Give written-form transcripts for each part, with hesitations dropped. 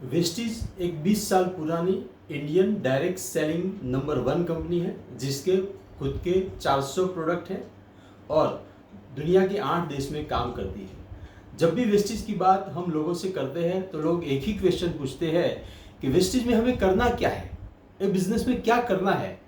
Vestige एक 20 साल पुरानी Indian direct selling number 1 company है जिसके खुद के 400 प्रोडक्ट हैं और दुनिया के 8 देश में काम करती है। जब भी वेस्टीज की बात हम लोगों से करते हैं तो लोग एक ही क्वेश्चन पूछते हैं कि वेस्टीज में हमें करना क्या है, ये बिजनेस में क्या करना है।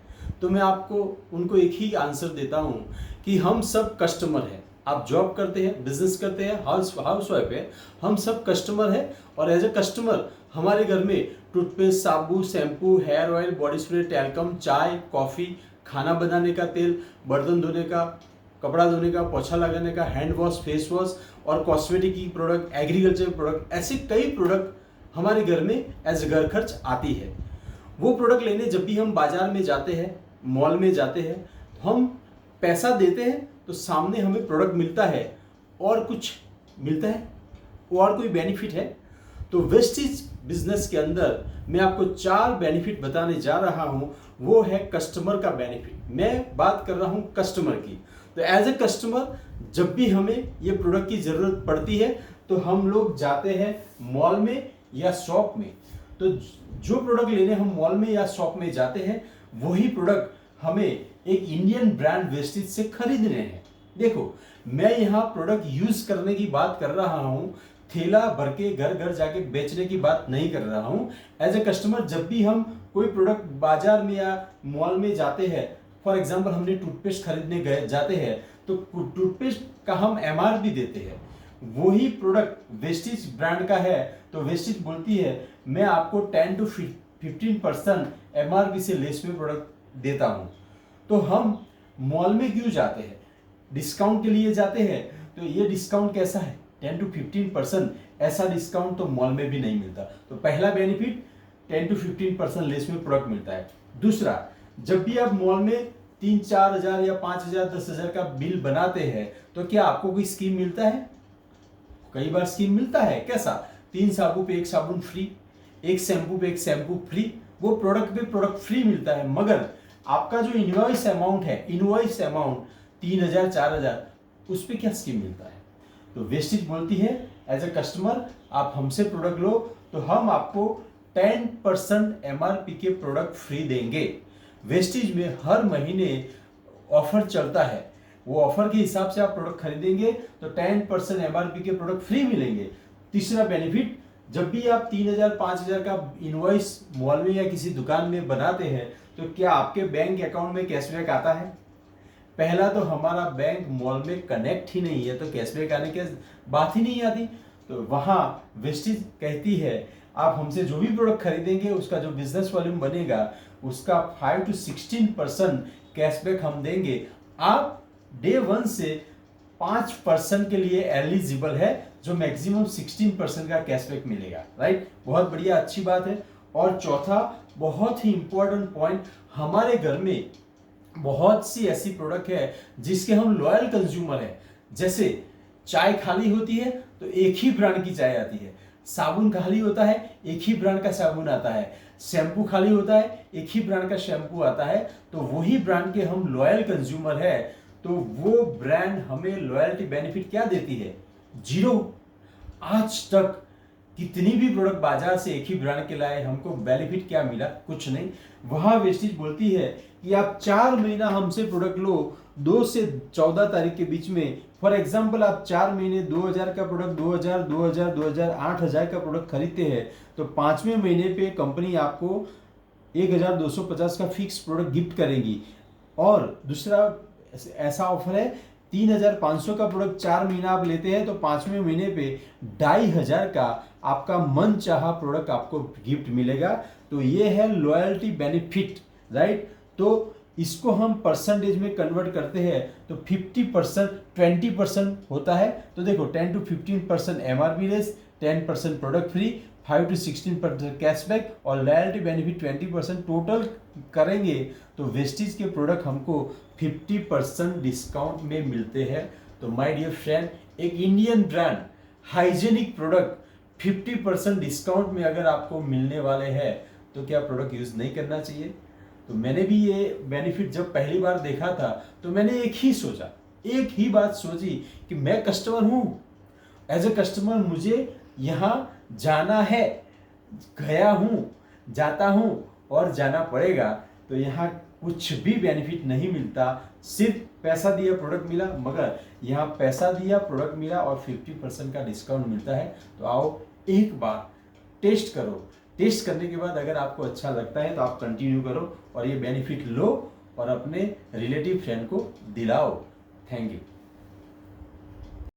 तो मैं आपको उनको एक ही आंसर देता हूँ कि हम सब कस्टमर हैं। आप जॉब करते हैं, बिजनेस करते हैं, हाउस वाइफ है, हम सब कस्टमर हैं और एज ए कस्टमर हमारे घर में टूथपेस्ट, साबुन, shampoo, hair oil, body spray, talcum, चाय, कॉफ़ी, खाना बनाने का तेल, बर्तन धोने का, कपड़ा धोने का, पोछा लगाने का, हैंड वॉश, फेस वॉश और कॉस्मेटिक की प्रोडक्ट, एग्रीकल्चर प्रोडक्ट, ऐसे कई प्रोडक्ट हमारे घर में एज घर खर्च आती है। वो प्रोडक्ट लेने जब भी हम बाजार में जाते हैं, मॉल में जाते हैं, हम पैसा देते हैं तो सामने हमें प्रोडक्ट मिलता है और कुछ मिलता है और कोई बेनिफिट है। तो वेस्टीज बिजनेस के अंदर मैं आपको 4 बेनिफिट बताने जा रहा हूं। वो है कस्टमर का बेनिफिट। मैं बात कर रहा हूं कस्टमर की। तो एज ए कस्टमर जब भी हमें ये प्रोडक्ट की ज़रूरत पड़ती है तो हम लोग जाते हैं मॉल में या शॉप में। तो जो प्रोडक्ट लेने हम मॉल में या शॉप में जाते हैं वही प्रोडक्ट हमें एक इंडियन ब्रांड वेस्टीज से खरीदने हैं। देखो, मैं यहाँ प्रोडक्ट यूज करने की बात कर रहा हूँ, थैला भर के घर घर जाके बेचने की बात नहीं कर रहा हूँ। एज ए कस्टमर जब भी हम कोई प्रोडक्ट बाजार में या मॉल में जाते हैं, फॉर एग्जाम्पल हमने टूथपेस्ट खरीदने जाते हैं तो टूथपेस्ट का हम एमआरपी देते हैं। वही प्रोडक्ट वेस्टीज ब्रांड का है तो वेस्टीज बोलती है मैं आपको 10 to 15% एमआरपी से लेस में प्रोडक्ट देता हूं। तो हम मॉल में क्यों जाते हैं? डिस्काउंट के लिए जाते हैं। तो ये डिस्काउंट कैसा है? 10 to 15%। ऐसा डिस्काउंट तो मॉल में भी नहीं मिलता। तो पहला बेनिफिट 10 to 15% लेस में प्रोडक्ट मिलता है। दूसरा, जब भी आप मॉल में 3-4 हजार या 5 हजार 10 हजार का बिल बनाते हैं तो क्या आपको कोई स्कीम मिलता है? कई बार स्कीम मिलता है। कैसा? 3 साबुन पे 1 साबुन फ्री, 1 शैम्पू पे 1 शैम्पू फ्री। वो प्रोडक्ट पे प्रोडक्ट फ्री मिलता है, मगर आपका जो इनवॉइस अमाउंट है, इनवॉइस अमाउंट 3000 4000, उस पर क्या स्कीम मिलता है? तो वेस्टीज बोलती है एज ए कस्टमर आप हमसे प्रोडक्ट लो तो हम आपको 10% एमआरपी के प्रोडक्ट फ्री देंगे। वेस्टीज में हर महीने ऑफर चलता है। वो ऑफर के हिसाब से आप प्रोडक्ट खरीदेंगे तो 10% एमआरपी के प्रोडक्ट फ्री मिलेंगे। तीसरा बेनिफिट, जब भी आप 3000 5000 का इनवॉइस मॉल में या किसी दुकान में बनाते हैं तो क्या आपके बैंक अकाउंट में कैशबैक आता है? पहला तो हमारा बैंक मॉल में कनेक्ट ही नहीं है तो कैशबैक आने की बात ही नहीं आती। तो वहाँ वेस्टीज कहती है आप हमसे जो भी प्रोडक्ट खरीदेंगे उसका जो बिजनेस वॉल्यूम बनेगा उसका 5 to 16% कैशबैक हम देंगे। आप डे 1 से 5% के लिए एलिजिबल है, जो मैक्सिमम 16% का कैशबैक मिलेगा। राइट, बहुत बढ़िया, अच्छी बात है। और चौथा बहुत ही इंपॉर्टेंट पॉइंट, हमारे घर में बहुत सी ऐसी प्रोडक्ट है जिसके हम लॉयल कंज्यूमर हैं। जैसे चाय खाली होती है तो एक ही ब्रांड की चाय आती है, साबुन खाली होता है एक ही ब्रांड का साबुन आता है, शैम्पू खाली होता है एक ही ब्रांड का शैम्पू आता है। तो वही ब्रांड के हम लॉयल कंज्यूमर है। तो वो ब्रांड हमें लॉयल्टी बेनिफिट क्या देती है? 0। आज तक कितनी भी प्रोडक्ट बाजार से एक ही ब्रांड के लाए, हमको बेनिफिट क्या मिला? कुछ नहीं। वहां वेस्टीज बोलती है कि आप 4 महीना हमसे प्रोडक्ट लो, 2 से 14 तारीख के बीच में। फॉर एग्जाम्पल आप 4 महीने 2000 का प्रोडक्ट 2000 8000 का प्रोडक्ट खरीदते हैं तो 5वें महीने पे कंपनी आपको 1250 का फिक्स प्रोडक्ट गिफ्ट करेगी। और दूसरा ऐसा ऑफर है 3500 का प्रोडक्ट 4 महीना आप लेते हैं तो 5वें महीने पे 2500 का आपका मन चाहा प्रोडक्ट आपको गिफ्ट मिलेगा। तो ये है लॉयल्टी बेनिफिट। राइट, तो इसको हम परसेंटेज में कन्वर्ट करते हैं तो 50% 20% होता है। तो देखो 10 to 15% MRP less, 10% product free, 5 to 16% cashback और लॉयल्टी बेनिफिट 20%। टोटल करेंगे तो वेस्टीज के प्रोडक्ट हमको 50% डिस्काउंट में मिलते हैं। तो माय डियर फ्रेंड, एक Indian brand hygienic product 50% discount में अगर आपको मिलने वाले हैं तो क्या प्रोडक्ट यूज नहीं करना चाहिए? तो मैंने भी ये बेनिफिट जब पहली बार देखा था तो मैंने एक ही बात सोची कि मैं कस्टमर हूँ। एज ए कस्टमर मुझे यहाँ जाना है गया हूँ, जाता हूँ और जाना पड़ेगा, तो यहाँ कुछ भी बेनिफिट नहीं मिलता। सिर्फ पैसा दिया प्रोडक्ट मिला, मगर यहाँ पैसा दिया प्रोडक्ट मिला और 50% का डिस्काउंट मिलता है। तो आओ एक बार टेस्ट करो, टेस्ट करने के बाद अगर आपको अच्छा लगता है तो आप कंटिन्यू करो और ये बेनिफिट लो और अपने रिलेटिव फ्रेंड को दिलाओ। Thank you.